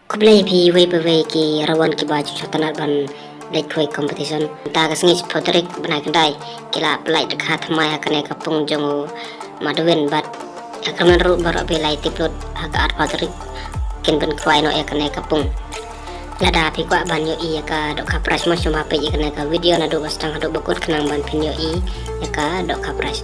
Kublai pi wei bewei ki rawan ki baju chotanat ban dai khoi competition ta ka singi photorik banai kendai kila pelai dekha thamai hakane ka pung jongu madwen bat akaman ru baro be lai tiplot hak art photorik kin ban khwai no yakane ka pung lada pi kwa ban yo i ka dok ka price mo chuma pe yakane ka video na do bastang do bakut kenang ban pin yo i ka dok ka price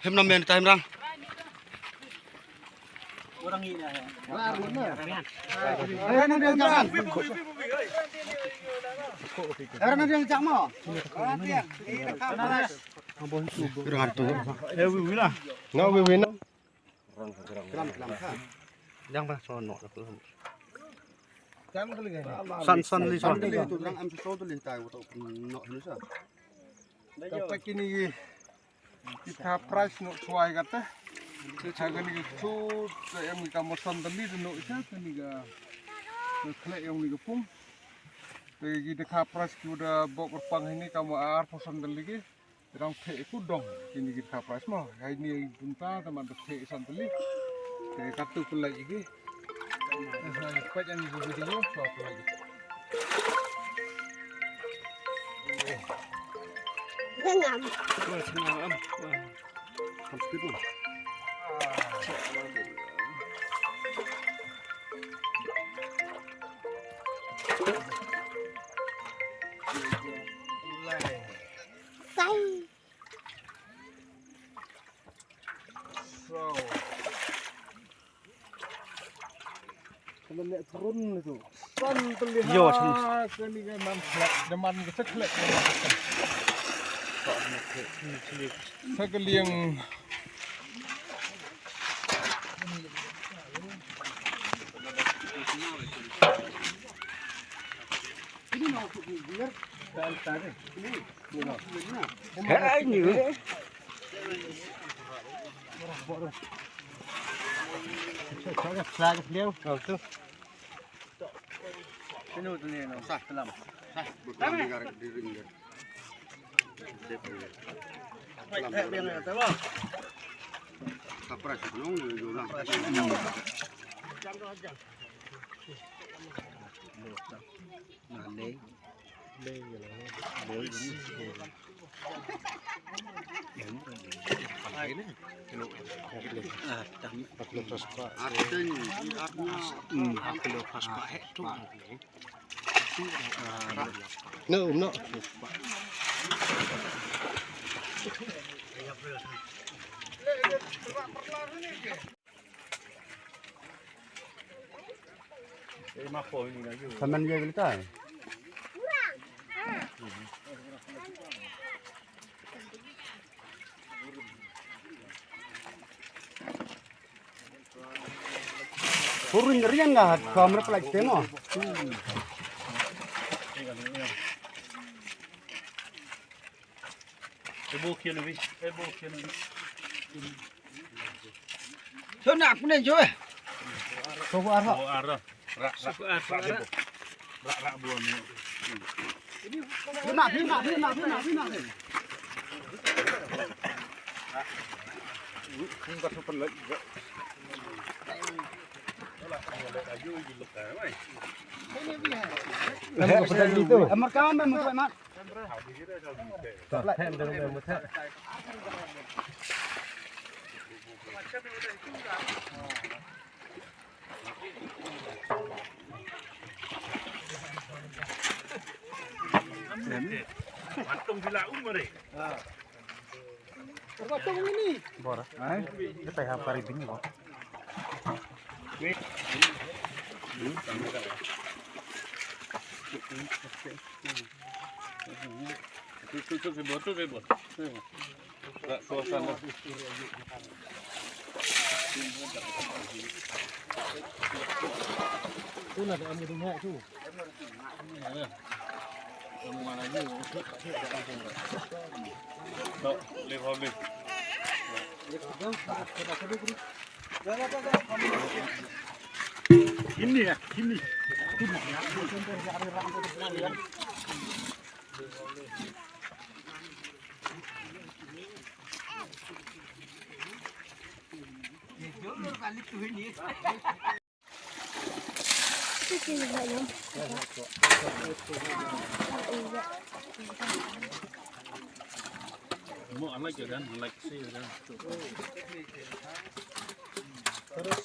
Hem nam men time rang. San li san tu rang am so tu li tai wo to no ni sa. Dapat kini kita price nuk suai kata. Saya ni tu yang kita mosan tadi tu nuk isa ni ga klek yang ni gepung. Jadi dekat price kita bawa berpang ini kamu ar mosan tadi ke. Orang pek itu dong. Kini kita price mah. Hari ni bunta teman tu pek santeli. Kayak katu pula lagi. Cepat yang video suap lagi. ngam Kalau nak turun itu, kan terlihat kini kan deman keseklek. Saya keliang ini nak biar tadi ini Saya beliau, tu. Sini tu ni, sah dalam, sah. Bukan dengar diri ni. Baik, biar ni tahu. Kapras, nong jualan. Jam tu aja. Nale, le, No. Saman dia kita. Purun rian dah, kamera pelak temo. So nak punya jo. So arah. Rak buan ni. Nak. Enggak super lagi. Amar kawan memang mat. Patung bila umur ni. Patung ini. Bora. Kita have karibin ni, bora. Tutup sebut. Tak suasana. Tu lah ada ambil minyak tu. Kamu mana lagi? Tak, boleh. Ini ya, ini. Mau anak je kan, like sih kan. Terus.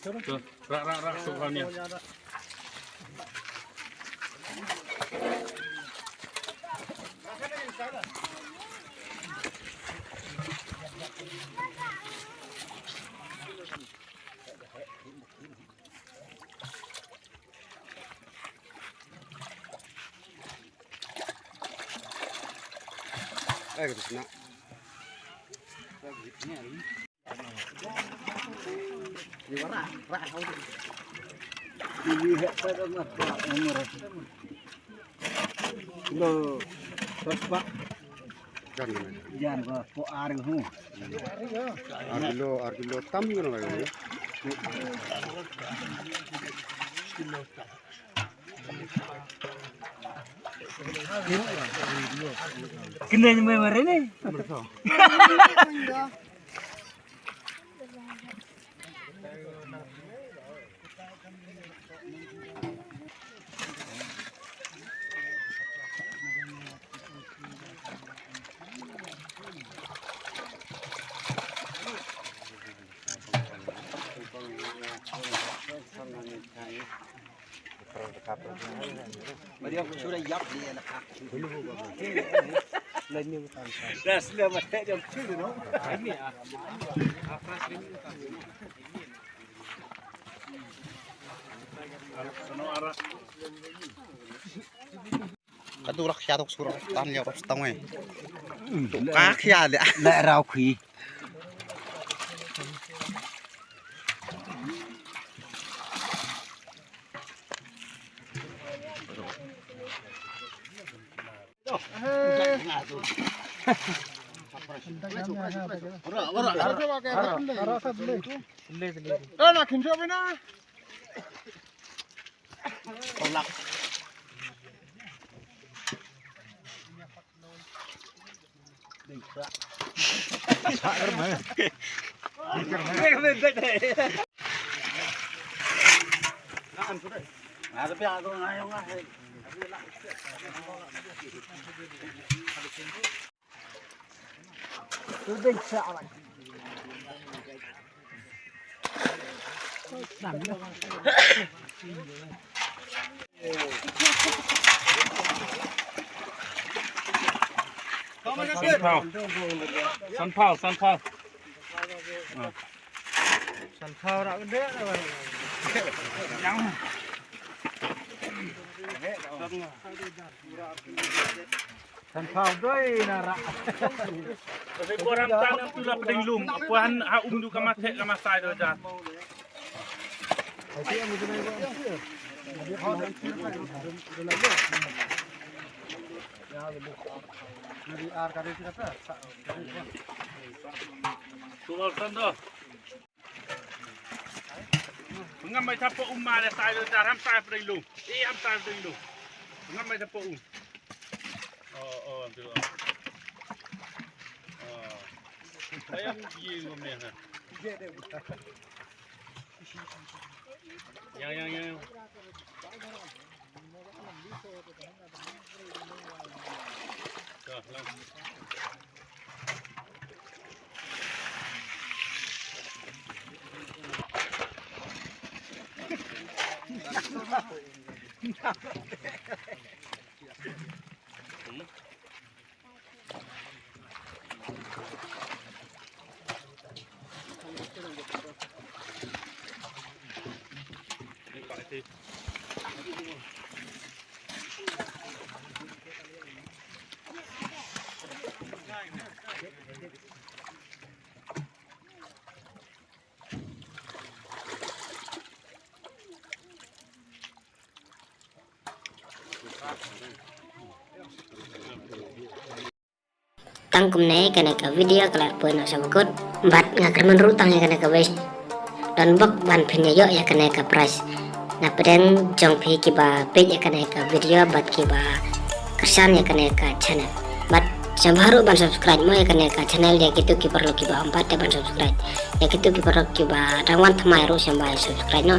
Tuh, rak sukannya. Kita sana. Ini hek pada mata umur. Lo terus pak Kan gimana? jangan ke po areng hu. Argilo tam gitu lah ya. Kena memang ini. Dia sudah yap dia nak. Dah sudah mati jam tu no. Ini ah. Kadurak syatok surah tan ya pas tangwe. Kak ya le. Lại rau khỉ. Nak kinjo bina. Sanpao. Sanpao rak gede dah. Yang. Sanpao doi narak. Kasi kurang tangan tu lah peding lum. Apuan du kamate kamasai tu dah. Dari ar kali siapa? Tual sando. Mengamai tapo umma le sai tu dah ham sai peding lum. Ham sai peding lum. Mengamai tapo Oh, tu. Ayam ye ngom ni ha. Yang. Dah, lang. tangkum ne kena ka video kelar pun sabukut bat ngakar menrutang ya kena ka wes dan bak ban pinya yo ya kena ka price na pedang jong pi ki ba page ya kena ka video bat ki ba kesan ya kena ka channel bat baru ban subscribe mo ya kena ka channel ya gitu ki perlu ki ba 4 ya ban subscribe ya gitu ki perlu ki ba rangwan thamai ru sampai subscribe no